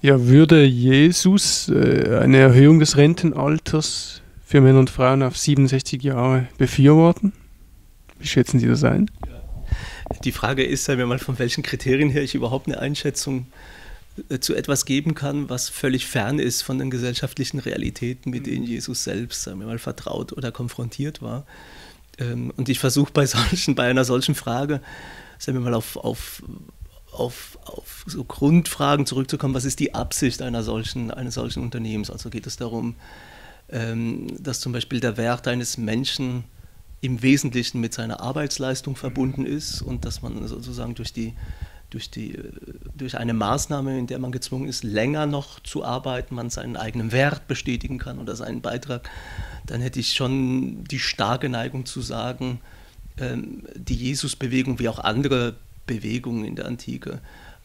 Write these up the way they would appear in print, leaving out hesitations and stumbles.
Ja, würde Jesus eine Erhöhung des Rentenalters für Männer und Frauen auf 67 Jahre befürworten? Wie schätzen Sie das ein? Die Frage ist, sagen wir mal, von welchen Kriterien her ich überhaupt eine Einschätzung zu etwas geben kann, was völlig fern ist von den gesellschaftlichen Realitäten, mit denen Jesus selbst, sagen wir mal, vertraut oder konfrontiert war. Und ich versuche bei einer solchen Frage, sagen wir mal, auf so Grundfragen zurückzukommen, was ist die Absicht eines solchen Unternehmens? Also geht es darum, dass zum Beispiel der Wert eines Menschen im Wesentlichen mit seiner Arbeitsleistung verbunden ist und dass man sozusagen durch eine Maßnahme, in der man gezwungen ist, länger noch zu arbeiten, man seinen eigenen Wert bestätigen kann oder seinen Beitrag, dann hätte ich schon die starke Neigung zu sagen, die Jesusbewegung wie auch andere Bewegungen in der Antike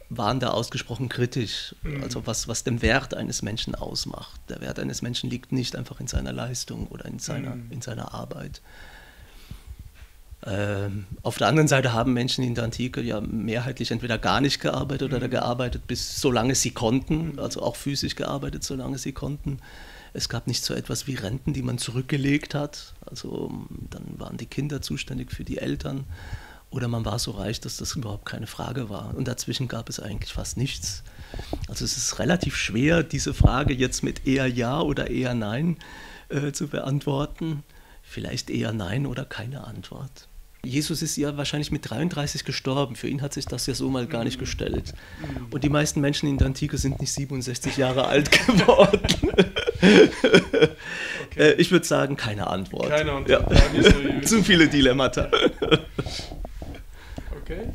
waren da ausgesprochen kritisch, also was den Wert eines Menschen ausmacht. Der Wert eines Menschen liegt nicht einfach in seiner Leistung oder in seiner Arbeit. Auf der anderen Seite haben Menschen in der Antike ja mehrheitlich entweder gar nicht gearbeitet oder gearbeitet bis solange sie konnten, also auch physisch gearbeitet, solange sie konnten. Es gab nicht so etwas wie Renten, die man zurückgelegt hat, also dann waren die Kinder zuständig für die Eltern oder man war so reich, dass das überhaupt keine Frage war und dazwischen gab es eigentlich fast nichts. Also es ist relativ schwer, diese Frage jetzt mit eher Ja oder eher Nein zu beantworten. Vielleicht eher Nein oder keine Antwort. Jesus ist ja wahrscheinlich mit 33 gestorben. Für ihn hat sich das ja so mal gar nicht gestellt. Und die meisten Menschen in der Antike sind nicht 67 Jahre alt geworden. Okay. Ich würde sagen, keine Antwort. Keine Antwort. Ja. Zu viele Dilemmata. Okay.